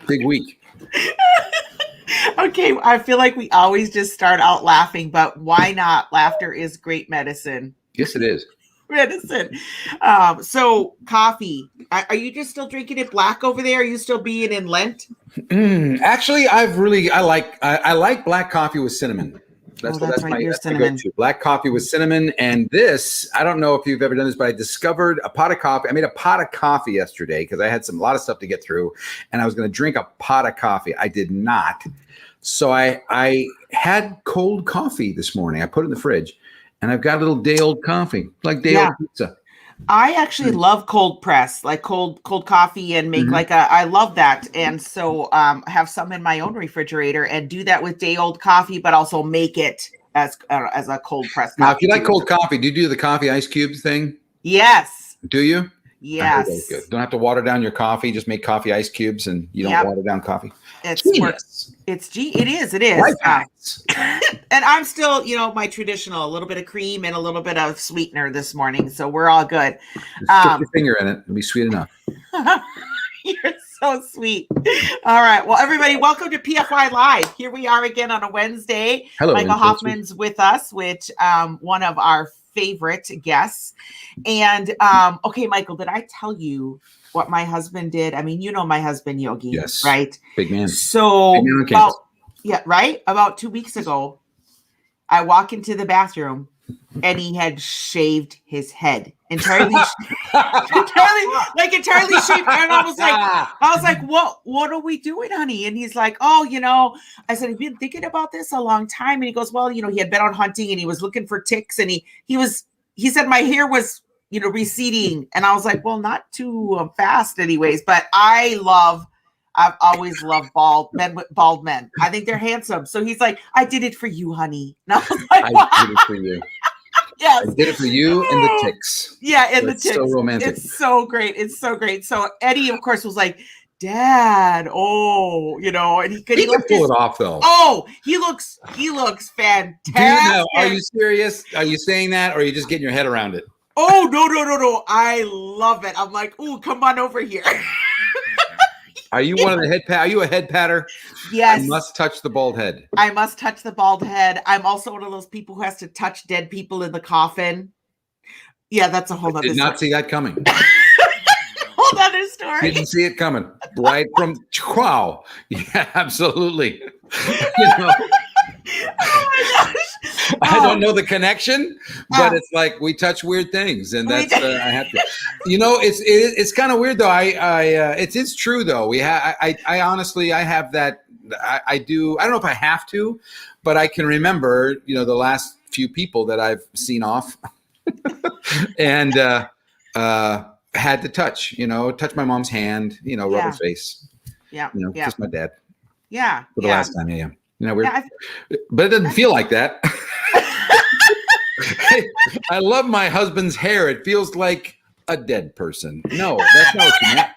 Big week. Okay, I feel like we always just start out laughing, but why not? Laughter is great medicine. Yes, it is. Medicine. So coffee. Are you just still drinking it black over there? Are you still being in Lent? Actually, I like black coffee with cinnamon. That's right. Your That's my cinnamon. go-to. Black coffee with cinnamon. And this, I don't know if you've ever done this, but I discovered a pot of coffee. I made a pot of coffee yesterday because I had a lot of stuff to get through, and I was going to drink a pot of coffee. I did not. So I had cold coffee this morning. I put it in the fridge, and I've got a little day-old coffee, like day-old pizza. I actually love cold press, like cold coffee, and make I love that. And so have some in my own refrigerator and do that with day old coffee, but also make it as a cold press coffee. Now, if you like cold coffee, do you do the coffee ice cubes thing? Yes. Do you? Yes. Good. Don't have to water down your coffee. Just make coffee ice cubes, and you don't water down coffee. It is. It is. Life hacks. And I'm still, my traditional, a little bit of cream and a little bit of sweetener this morning. So we're all good. Just stick your finger in it. It'll be sweet enough. You're so sweet. All right. Well, everybody, welcome to PFY Live. Here we are again on a Wednesday. Hello, Michael Hoffman's with us, which one of our favorite guests. And okay, Michael, did I tell you what my husband did? I mean, my husband, Yogi. Yes. Right? Big man. So about 2 weeks ago, I walk into the bathroom and he had shaved his head entirely shaved. And I was like, what are we doing, honey? And he's like, I said, have you been thinking about this a long time? And he goes, well, he had been out hunting and he was looking for ticks, and he said my hair was, receding. And I was like, well, not too fast anyways, but I've always loved bald men. I think they're handsome. So he's like, I did it for you, honey. And I was like, wow. I did it for you. Yes. I did it for you and the ticks. Yeah, and the ticks. So romantic. It's so great. It's so great. So Eddie, of course, was like, Dad, and he can pull it off though. Oh, he looks fantastic. Are you serious? Are you saying that, or are you just getting your head around it? Oh, no. I love it. I'm like, ooh, come on over here. Are you one of the head pat? Are you a head patter? Yes. I must touch the bald head. I must touch the bald head. I'm also one of those people who has to touch dead people in the coffin. Yeah, that's a whole other story. Did not see that coming. Whole other story. Didn't see it coming. Right from wow. Yeah, absolutely. Oh my gosh. I don't know the connection, but it's like we touch weird things, and that's I have to. It's kind of weird though. It is true though. I honestly have that. I do. I don't know if I have to, but I can remember the last few people that I've seen off, and had to touch. Touch my mom's hand. Rub her face. Yeah. Kiss my dad. Yeah. For the last time. Yeah. But it doesn't feel like that. I love my husband's hair. It feels like a dead person. No, that's not what you meant.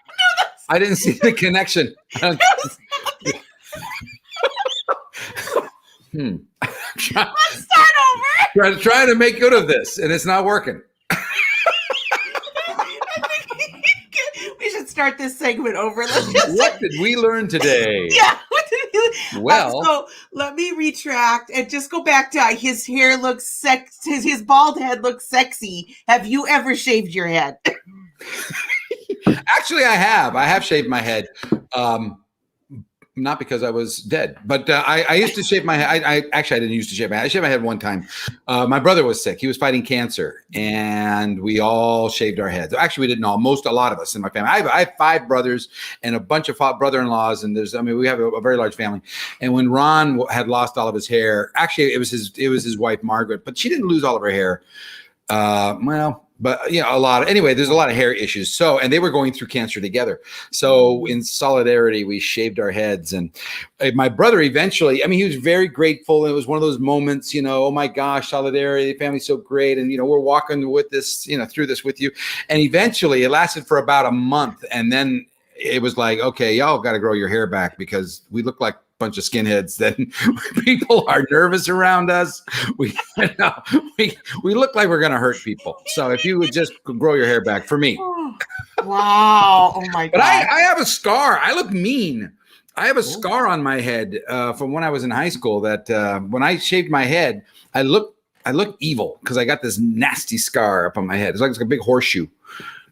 I didn't see the connection. Let's start over. Trying to make good of this, and it's not working. We should start this segment over. What did we learn today? Yeah. Well, so let me retract and just go back to his hair looks sexy. His bald head looks sexy. Have you ever shaved your head? Actually, I have. I have shaved my head. Not because I was dead, but I used to shave my head. I didn't used to shave my head. I shaved my head one time. My brother was sick. He was fighting cancer, and we all shaved our heads. Actually, we didn't all. A lot of us in my family. I have 5 brothers and a bunch of brother-in-laws, and we have a very large family. And when Ron had lost all of his hair, actually, it was his wife Margaret, but she didn't lose all of her hair. But a lot there's a lot of hair issues. So, and they were going through cancer together. So in solidarity, we shaved our heads. And my brother eventually, he was very grateful. It was one of those moments, oh my gosh, solidarity, the family's so great. And, we're walking with this, through this with you. And eventually it lasted for about a month. And then it was like, okay, y'all got to grow your hair back because we look like bunch of skinheads, then people are nervous around us. We we look like we're going to hurt people. So if you would just grow your hair back for me. Wow. Oh my But God. I have a scar. I look mean. I have a scar on my head from when I was in high school that when I shaved my head, I look evil because I got this nasty scar up on my head. It's like a big horseshoe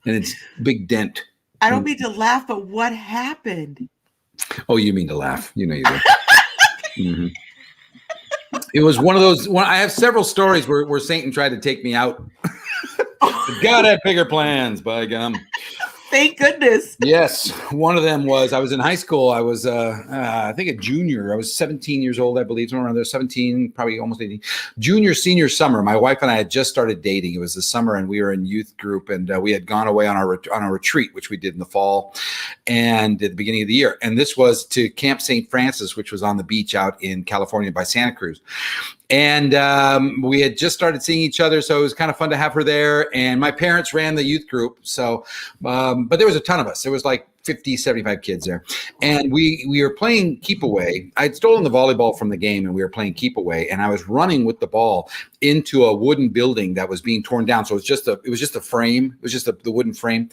and it's a big dent. I don't mean to laugh, but what happened? Oh, you mean to laugh. You know you do. Mm-hmm. It was one of those. I have several stories where Satan tried to take me out. God had bigger plans, by gum. Thank goodness. Yes. One of them was I was in high school. I was, I think, a junior. I was 17 years old, I believe, somewhere around there, 17, probably almost 18. Junior, senior summer. My wife and I had just started dating. It was the summer, and we were in youth group, and we had gone away on a retreat, which we did in the fall and at the beginning of the year. And this was to Camp St. Francis, which was on the beach out in California by Santa Cruz. And we had just started seeing each other, so it was kind of fun to have her there. And my parents ran the youth group, so but there was a ton of us. There was like 50, 75 kids there. And we were playing keep away. I'd stolen the volleyball from the game, and we were playing keep away. And I was running with the ball into a wooden building that was being torn down. So it was just a frame. It was just the wooden frame,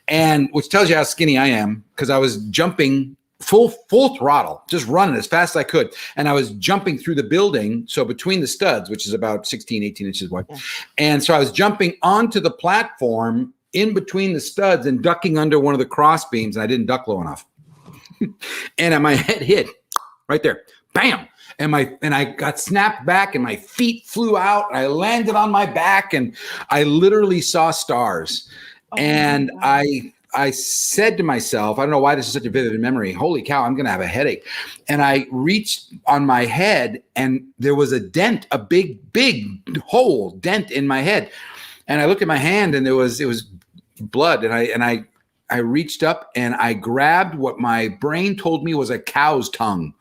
and which tells you how skinny I am because I was jumping full throttle, just running as fast as I could. And I was jumping through the building. So between the studs, which is about 16, 18 inches wide. Yeah. And so I was jumping onto the platform in between the studs and ducking under one of the cross beams. And I didn't duck low enough. And my head hit right there. Bam. And I got snapped back and my feet flew out. I landed on my back and I literally saw stars. Oh, and I said to myself, I don't know why this is such a vivid memory. Holy cow, I'm going to have a headache. And I reached on my head and there was a dent, a big hole dent in my head. And I looked at my hand and it was blood. And I reached up and I grabbed what my brain told me was a cow's tongue.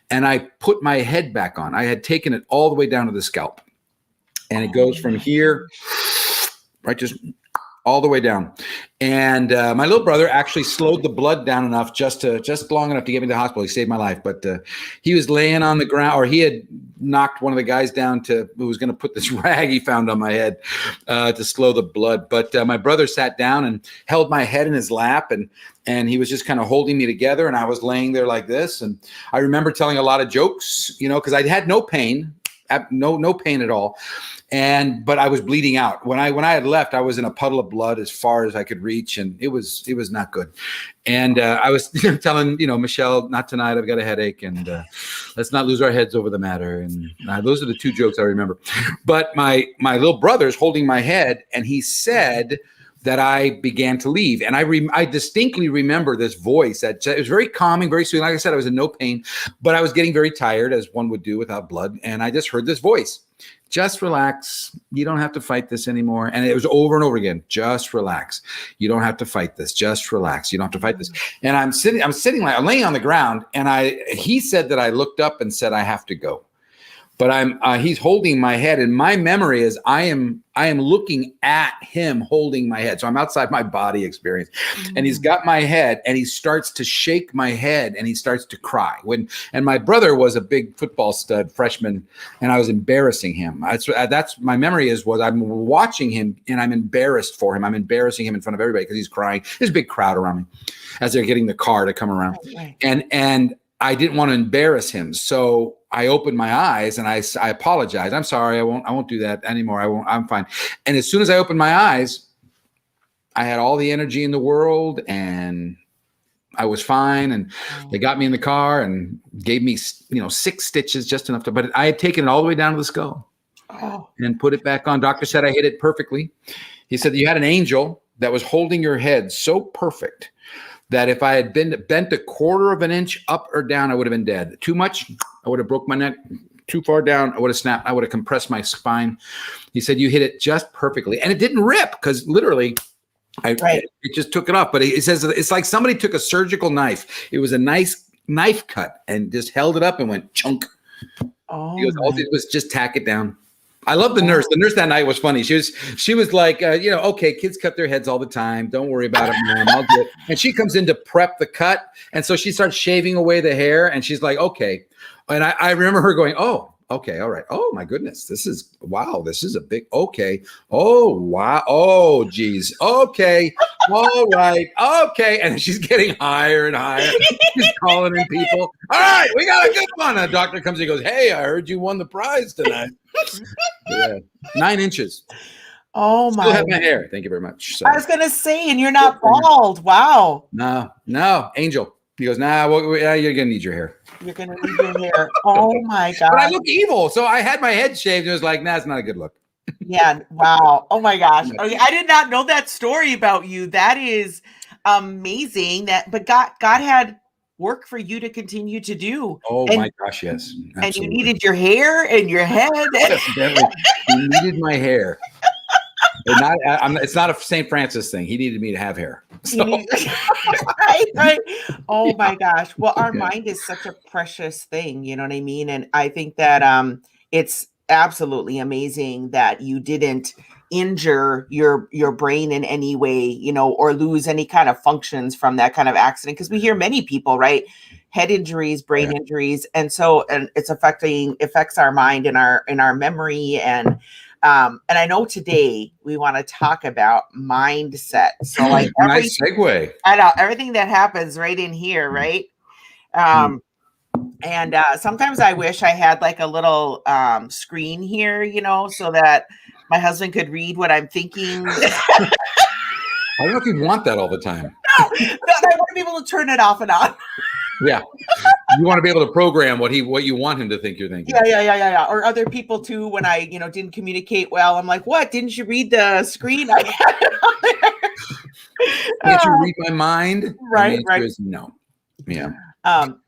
And I put my head back on. I had taken it all the way down to the scalp. And it goes from here, right, just all the way down. And my little brother actually slowed the blood down enough just long enough to get me to the hospital. He saved my life, but he was laying on the ground, or he had knocked one of the guys down who was going to put this rag he found on my head to slow the blood. But my brother sat down and held my head in his lap, and he was just kind of holding me together, and I was laying there like this. And I remember telling a lot of jokes, because I had no pain, no pain at all. But I was bleeding out. When I had left, I was in a puddle of blood as far as I could reach, and it was not good. And I was telling Michelle, not tonight. I've got a headache, and let's not lose our heads over the matter. And those are the two jokes I remember. But my little brother's holding my head, and he said that I began to leave. And I distinctly remember this voice that it was very calming, very soothing. Like I said, I was in no pain, but I was getting very tired, as one would do without blood. And I just heard this voice. Just relax. You don't have to fight this anymore. And it was over and over again. Just relax. You don't have to fight this. Just relax. You don't have to fight this. And I'm laying on the ground. And he said that I looked up and said, I have to go. But he's holding my head. And my memory is I am looking at him holding my head. So I'm outside my body experience. And he's got my head and he starts to shake my head and he starts to cry. And my brother was a big football stud freshman and I was embarrassing him. That's my memory was I'm watching him and I'm embarrassed for him. I'm embarrassing him in front of everybody because he's crying. There's a big crowd around me as they're getting the car to come around. Right. And I didn't want to embarrass him. So I opened my eyes and I apologized. I'm sorry. I won't do that anymore. I'm fine. And as soon as I opened my eyes, I had all the energy in the world and I was fine. And they got me in the car and gave me, 6 stitches, just enough but I had taken it all the way down to the skull and put it back on. Doctor said I hit it perfectly. He said you had an angel that was holding your head so perfect that if I had been bent a quarter of an inch up or down, I would have been dead. Too much, I would have broke my neck. Too far down, I would have snapped. I would have compressed my spine. He said, you hit it just perfectly. And it didn't rip because literally it just took it off. But he says it's like somebody took a surgical knife. It was a nice knife cut and just held it up and went chunk. He goes, all it did was just tack it down. I love the nurse. The nurse that night was funny. She was like, okay, kids cut their heads all the time. Don't worry about it, ma'am. I'll do it. And she comes in to prep the cut. And so she starts shaving away the hair. And she's like, okay. And I remember her going, oh, okay, all right. Oh my goodness. This is a big, okay. Oh, wow. Oh, geez. Okay. All right. Okay. And she's getting higher and higher. She's calling in people. All right, we got a good one. A doctor comes and goes, hey, I heard you won the prize tonight. Yeah. 9 inches. Oh my. Still have my hair. Thank you very much. So, I was going to say, and you're not bald. Wow. No, Angel. He goes, nah, you're going to need your hair. You're going to need your hair. Oh my God. But I look evil. So I had my head shaved. It was like, nah, it's not a good look. Yeah. Wow. Oh my gosh. Okay, I did not know that story about you. That is amazing. But God had work for you to continue to do. Oh my gosh, yes. Absolutely. And you needed your hair and your head. You needed my hair. It's not a St. Francis thing. He needed me to have hair. So. Right. Oh my gosh. Well, our mind is such a precious thing. You know what I mean? And I think that it's absolutely amazing that you didn't injure your brain in any way, or lose any kind of functions from that kind of accident. Because we hear many people, right? Head injuries, brain injuries. And it's affects our mind and our memory. And I know today we want to talk about mindset. So like nice segue. I know everything that happens right in here, right? And sometimes I wish I had like a little screen here, so that my husband could read what I'm thinking. I don't know if you want that all the time. No, I want to be able to turn it off and on. Yeah. You want to be able to program what you want him to think you're thinking. Yeah. Or other people too, when I, didn't communicate well, I'm like, what? Didn't you read the screen? I had it on there. Can't you read my mind? Right. Is no. Yeah.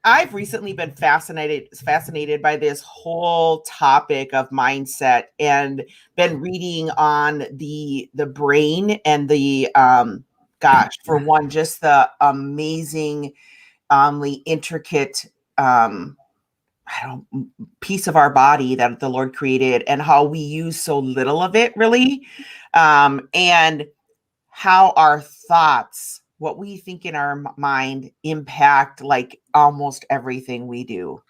I've recently been fascinated by this whole topic of mindset, and been reading on the brain and the for one, just the amazing intricate piece of our body that the Lord created, and how we use so little of it, really, and how our thoughts, what we think in our mind, impact like almost everything we do.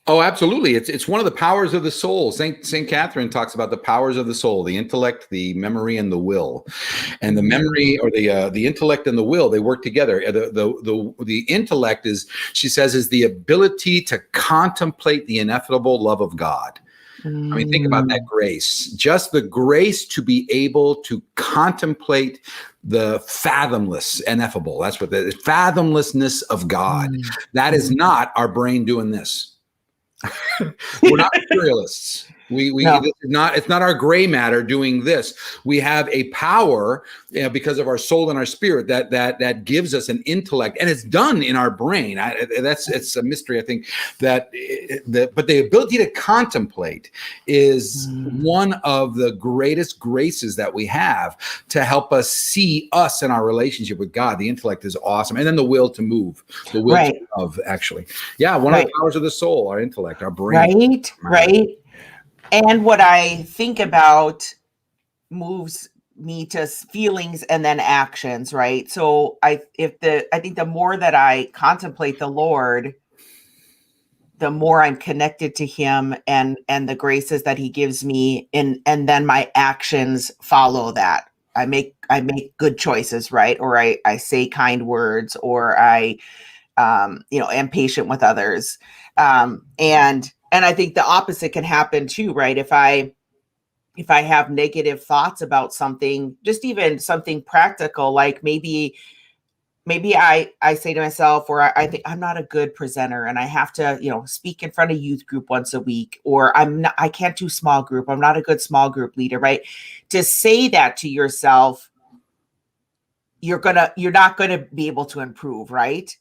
Oh, absolutely. It's one of the powers of the soul. Saint Catherine talks about the powers of the soul: the intellect, the memory, and the will. And the memory, or the intellect and the will, they work together. The intellect she says, is the ability to contemplate the ineffable love of God. I mean, think about that grace. Just the grace to be able to contemplate the fathomless, ineffable. That's what the fathomlessness of God. That is not our brain doing this. We're not materialists. No. It's not our gray matter doing this. We have a power because of our soul and our spirit that gives us an intellect, and it's done in our brain. It's a mystery, I think, but the ability to contemplate is one of the greatest graces that we have to help us see us and our relationship with God. The intellect is awesome, and then the will to move, the will to love. Actually, one of the powers of the soul, our intellect, our brain. Right. And what I think about moves me to feelings and then actions, right? So I think the more that I contemplate the Lord, the more I'm connected to Him and the graces that He gives me, and then my actions follow that. I make good choices, right? Or I say kind words, or I am patient with others, and I think the opposite can happen too, right? If I have negative thoughts about something, just even something practical, like maybe I say to myself, or I think I'm not a good presenter and I have to, speak in front of youth group once a week, or I can't do small group. I'm not a good small group leader, right? To say that to yourself, you're not going to be able to improve, right?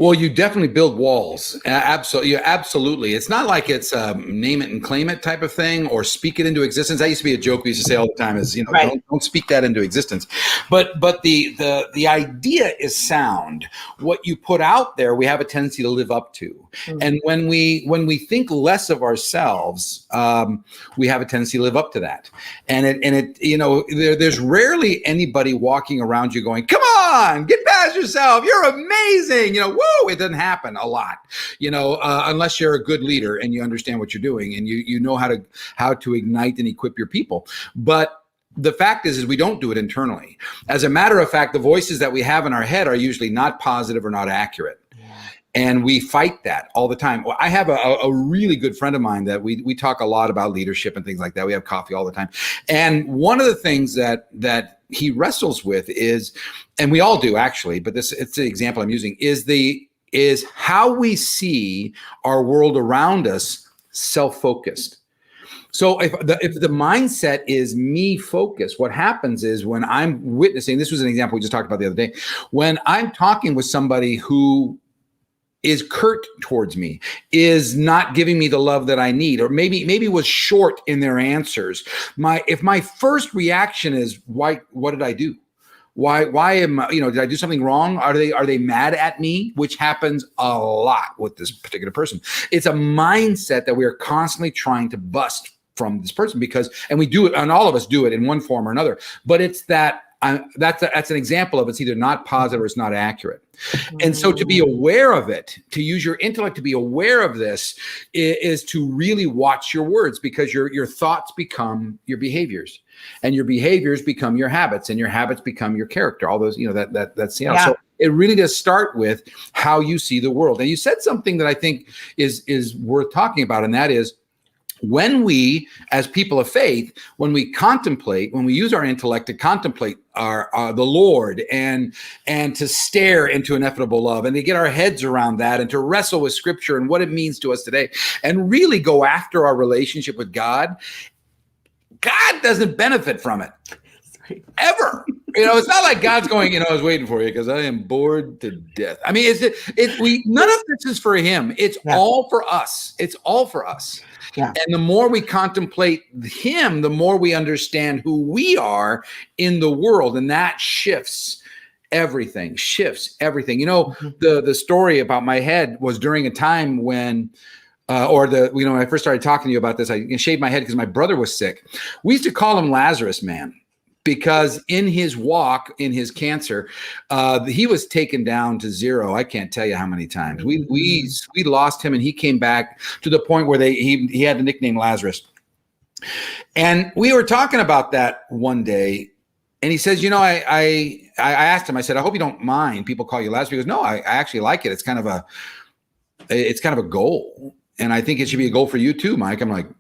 Well, you definitely build walls. Absolutely. Absolutely. It's not like it's name it and claim it type of thing or speak it into existence. That used to be a joke we used to say all the time is, Right. don't speak that into existence. But the idea is sound. What you put out there, we have a tendency to live up to. Mm-hmm. And when we think less of ourselves, we have a tendency to live up to that. And there's rarely anybody walking around you going, "Come on, get past yourself. You're amazing." Whoa, it doesn't happen a lot, unless you're a good leader and you understand what you're doing and you know how to ignite and equip your people. But the fact is we don't do it internally. As a matter of fact, the voices that we have in our head are usually not positive or not accurate. And we fight that all the time. Well, I have a really good friend of mine that we talk a lot about leadership and things like that. We have coffee all the time. And one of the things that he wrestles with is, and we all do actually, but it's the example I'm using, is how we see our world around us self-focused. So if the mindset is me focused, what happens is when I'm witnessing, this was an example we just talked about the other day, when I'm talking with somebody who is curt towards me, is not giving me the love that I need, or maybe was short in their answers. If my first reaction is, why, what did I do? Why am I, did I do something wrong? Are they mad at me? Which happens a lot with this particular person. It's a mindset that we are constantly trying to bust from this person and we do it, and all of us do it in one form or another, but it's that's an example of it's either not positive or it's not accurate. And so to be aware of it, to use your intellect to be aware of this is to really watch your words, because your thoughts become your behaviors, and your behaviors become your habits, and your habits become your character. All those, that's So it really does start with how you see the world. And you said something that I think is worth talking about, and that is, when we, as people of faith, when we use our intellect to contemplate the Lord and to stare into ineffable love and to get our heads around that and to wrestle with Scripture and what it means to us today and really go after our relationship with God, God doesn't benefit from it ever. It's not like God's going, I was waiting for you because I am bored to death. I mean, none of this is for him. It's all for us. It's all for us. Yeah. And the more we contemplate him, the more we understand who we are in the world. And that shifts everything. The story about my head was during a time when, when I first started talking to you about this, I shaved my head because my brother was sick. We used to call him Lazarus Man, because in his walk, in his cancer, he was taken down to zero. I can't tell you how many times we lost him, and he came back to the point where he had the nickname Lazarus. And we were talking about that one day, and he says, I asked him, I said, I hope you don't mind people call you Lazarus. He goes, no, I actually like it. It's kind of a goal, and I think it should be a goal for you too, Mike. I'm like,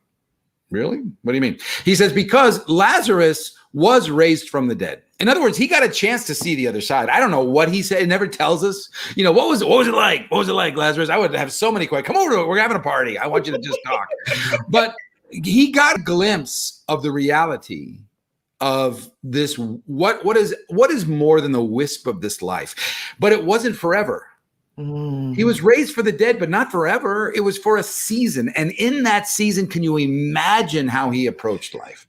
really? What do you mean? He says, because Lazarus was raised from the dead. In other words, he got a chance to see the other side. I don't know what he said. It never tells us. What was it like? What was it like, Lazarus? I would have so many questions. Come over to it. We're having a party. I want you to just talk. But he got a glimpse of the reality of this. What is more than the wisp of this life? But it wasn't forever. Mm. He was raised for the dead, but not forever. It was for a season. And in that season, can you imagine how he approached life?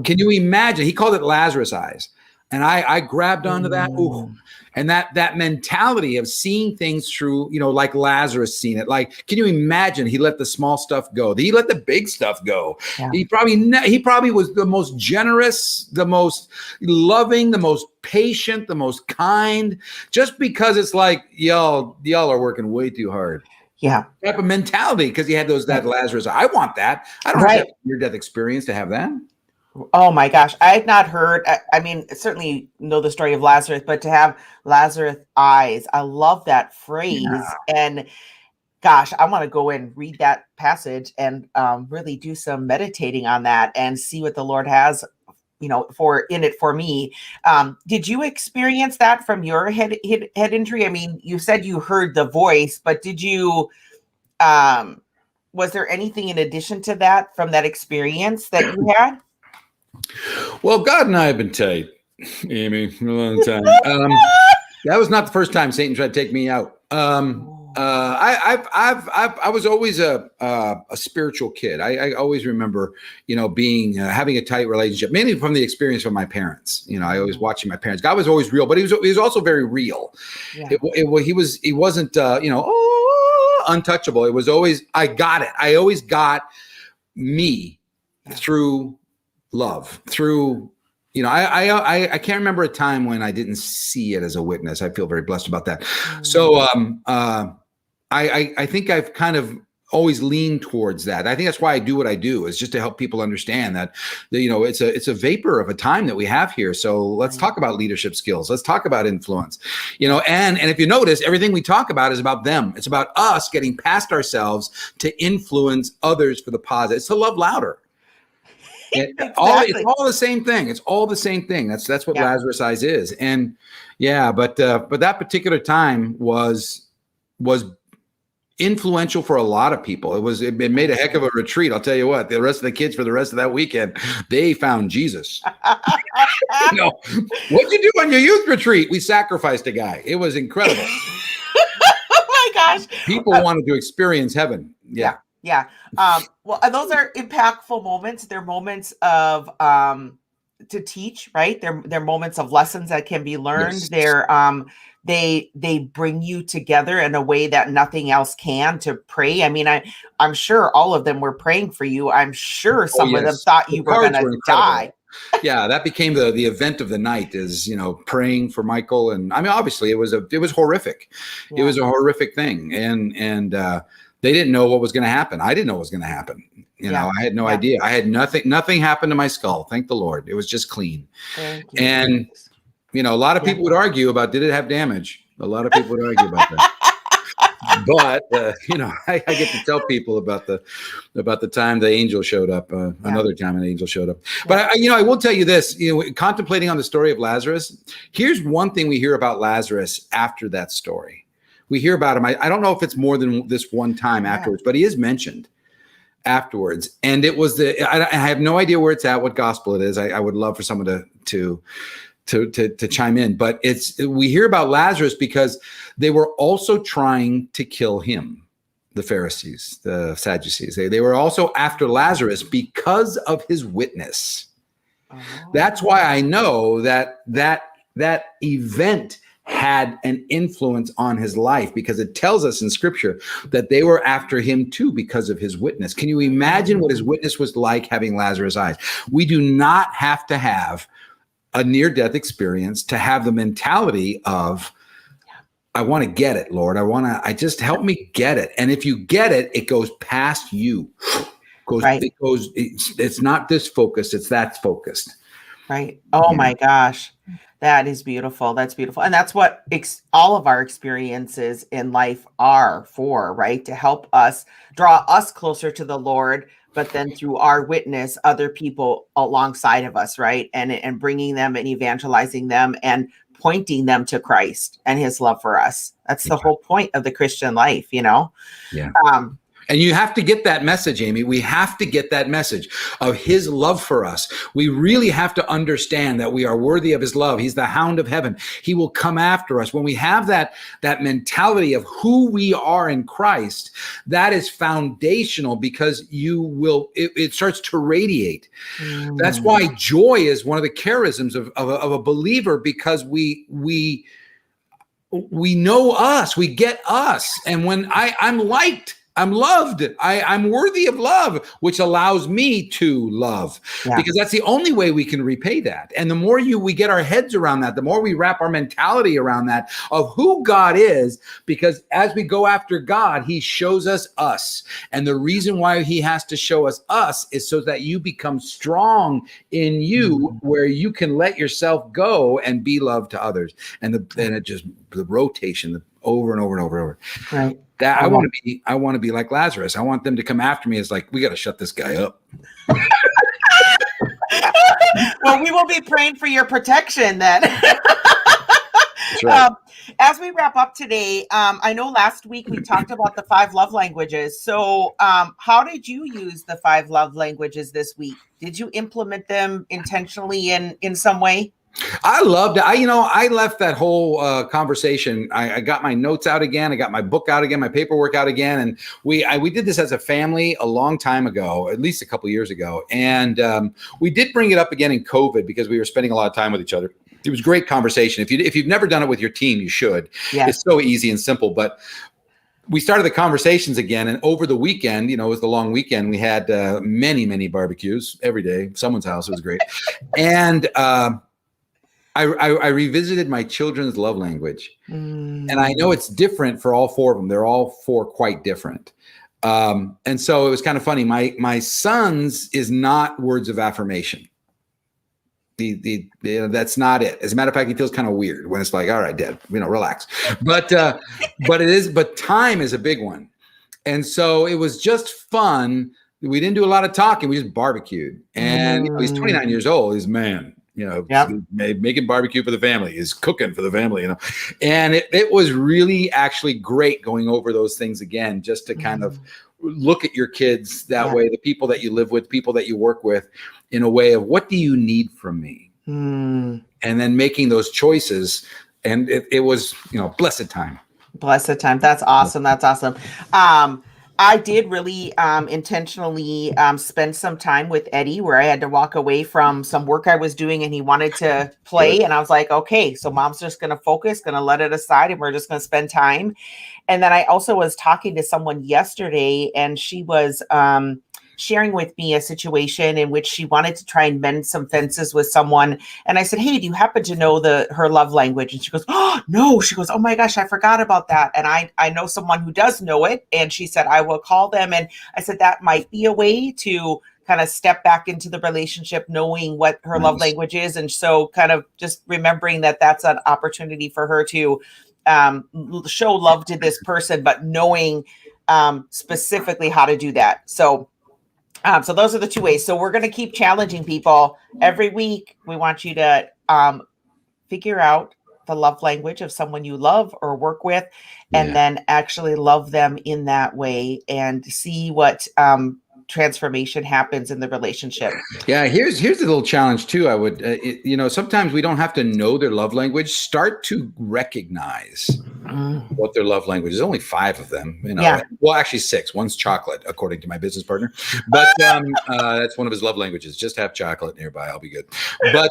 Can you imagine? He called it Lazarus eyes. And I grabbed onto that. Ooh. And that mentality of seeing things through, like Lazarus seen it. Like, can you imagine? He let the small stuff go. He let the big stuff go. Yeah. He probably was the most generous, the most loving, the most patient, the most kind, just because it's like, y'all are working way too hard. Yeah. Type of mentality, because he had that Lazarus. I want that. I don't have near-death experience to have that. Oh my gosh. I've not heard, I mean, certainly know the story of Lazarus, but to have Lazarus eyes, I love that phrase. Yeah. And gosh, I want to go and read that passage and really do some meditating on that and see what the Lord has, in it for me. Did you experience that from your head injury? I mean, you said you heard the voice, but did you, was there anything in addition to that from that experience that you had? Well, God and I have been tight, Amy, for a long time. That was not the first time Satan tried to take me out. I was always a spiritual kid. I always remember, being having a tight relationship, mainly from the experience of my parents. I always watching my parents. God was always real, but he was also very real. Yeah. He wasn't untouchable. It was always, I got it. I always got me through love, through. I can't remember a time when I didn't see it as a witness. I feel very blessed about that. So I think I've kind of always leaned towards that. I think that's why I do what I do, is just to help people understand that, it's a vapor of a time that we have here. So let's talk about leadership skills. Let's talk about influence, and if you notice, everything we talk about is about them. It's about us getting past ourselves to influence others for the positive. It's to love louder. Exactly. It's all the same thing. It's all the same thing. That's what Lazarus Eyes is. And but that particular time was influential for a lot of people. It made a heck of a retreat. I'll tell you what, the rest of the kids for the rest of that weekend, they found Jesus. What'd you do on your youth retreat? We sacrificed a guy. It was incredible. Oh my gosh. People wanted to experience heaven. Yeah. Yeah. Well, those are impactful moments. They're moments of to teach, right? They're moments of lessons that can be learned. Yes. They're they bring you together in a way that nothing else can, to pray. I mean, I'm sure all of them were praying for you. I'm sure some of them thought you were going to die. Yeah, that became the event of the night, is praying for Michael. And I mean, obviously it was horrific. Yeah. It was a horrific thing, and they didn't know what was going to happen. I didn't know what was going to happen. I had no idea. I had nothing happened to my skull. Thank the Lord. It was just clean. And a lot of people would argue about, did it have damage? A lot of people would argue about that. But I get to tell people about the time the angel showed up. Another time an angel showed up. But I will tell you this. Contemplating on the story of Lazarus, here's one thing we hear about Lazarus after that story. We hear about him. I don't know if it's more than this one time afterwards, but he is mentioned afterwards. And it was I have no idea where it's at, what gospel it is. I would love for someone to chime in, but we hear about Lazarus because they were also trying to kill him. The Pharisees, the Sadducees, they were also after Lazarus because of his witness. Oh. That's why I know that event had an influence on his life, because it tells us in scripture that they were after him too because of his witness. Can you imagine what his witness was like, having Lazarus' eyes? We do not have to have a near-death experience to have the mentality of, I want to get it, Lord. I just help me get it. And if you get it, it goes past you. It's not this focused, it's that focused. Right. Oh my gosh. That is beautiful. That's beautiful. And that's what all of our experiences in life are for, right? To help us, draw us closer to the Lord, but then through our witness, other people alongside of us, right? And bringing them and evangelizing them and pointing them to Christ and his love for us. That's the whole point of the Christian life, Yeah. And you have to get that message, Amy. We have to get that message of his love for us. We really have to understand that we are worthy of his love. He's the hound of heaven. He will come after us. When we have that mentality of who we are in Christ, that is foundational, because it starts to radiate. That's why joy is one of the charisms of a believer, because we know us, we get us. And when I'm liked, I'm loved. I'm worthy of love, which allows me to love, because that's the only way we can repay that. And the more we get our heads around that, the more we wrap our mentality around that of who God is, because as we go after God, he shows us. And the reason why he has to show us is so that you become strong in you, where you can let yourself go and be loved to others. And the rotation, over and over and over and over. Right. That I want to be like Lazarus. I want them to come after me. It's like, we got to shut this guy up. Well, we will be praying for your protection then. That's right. As we wrap up today, I know last week we talked about the 5 love languages. So how did you use the 5 love languages this week? Did you implement them intentionally in some way? I loved it. I left that whole conversation. I got my notes out again. I got my book out again, my paperwork out again. And we did this as a family a long time ago, at least a couple of years ago. And we did bring it up again in COVID because we were spending a lot of time with each other. It was great conversation. If you've never done it with your team, you should. Yeah. It's so easy and simple. But we started the conversations again, and over the weekend, it was the long weekend. We had many barbecues every day, someone's house. It was great. And I revisited my children's love language, and I know it's different for all four of them. They're all four quite different. And so it was kind of funny. My son's is not words of affirmation. That's not it. As a matter of fact, he feels kind of weird when it's like, all right, Dad, relax. But time is a big one. And so it was just fun. We didn't do a lot of talking. We just barbecued. And he's 29 years old. He's man. Yep. Making barbecue for the family, is cooking for the family, and it was really actually great going over those things again, just to kind of look at your kids that way, the people that you live with, people that you work with, in a way of what do you need from me? And then making those choices. And it was, blessed time. Blessed time. That's awesome. That's awesome. I did really intentionally spend some time with Eddie where I had to walk away from some work I was doing and he wanted to play. And I was like, okay, so Mom's just going to focus, going to let it aside, and we're just going to spend time. And then I also was talking to someone yesterday, and she was sharing with me a situation in which she wanted to try and mend some fences with someone. And I said, hey, do you happen to know her love language? And she goes, oh, no. She goes, oh my gosh, I forgot about that. And I know someone who does know it. And she said, I will call them. And I said, that might be a way to kind of step back into the relationship, knowing what her love language is. And so kind of just remembering that that's an opportunity for her to show love to this person, but knowing specifically how to do that. So those are the two ways. So we're going to keep challenging people every week. We want you to figure out the love language of someone you love or work with, and then actually love them in that way and see what transformation happens in the relationship. Yeah, here's a little challenge too. I would, sometimes we don't have to know their love language. Start to recognize what their love language is. There's only 5 of them. Well, actually 6. One's chocolate, according to my business partner. But that's one of his love languages. Just have chocolate nearby, I'll be good. But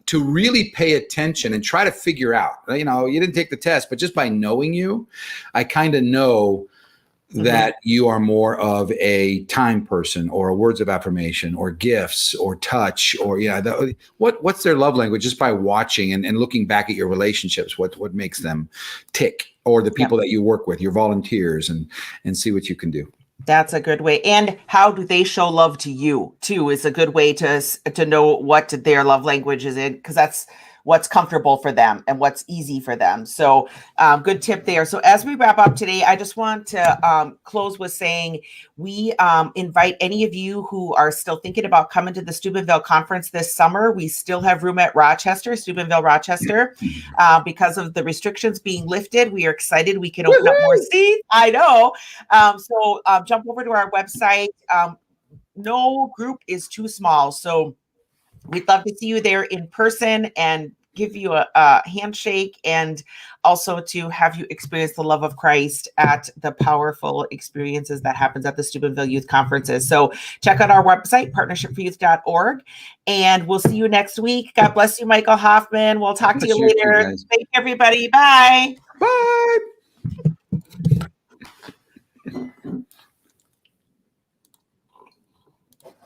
to really pay attention and try to figure out. You didn't take the test, but just by knowing you, I kind of know that you are more of a time person, or words of affirmation, or gifts, or touch, or what's their love language, just by watching and looking back at your relationships, what makes them tick, or the people that you work with, your volunteers, and see what you can do. That's a good way. And how do they show love to you too is a good way to know what their love language is in, because that's what's comfortable for them and what's easy for them. So good tip there. So as we wrap up today, I just want to close with saying we invite any of you who are still thinking about coming to the Steubenville conference this summer. We still have room at Steubenville, Rochester. Because of the restrictions being lifted, we are excited we can open up more seats. I know. So jump over to our website. No group is too small. So we'd love to see you there in person and give you a handshake, and also to have you experience the love of Christ at the powerful experiences that happens at the Steubenville Youth Conferences. So check out our website, partnershipforyouth.org, and we'll see you next week. God bless you, Michael Hoffman. We'll talk to you later. Thank you, everybody. Bye. Bye.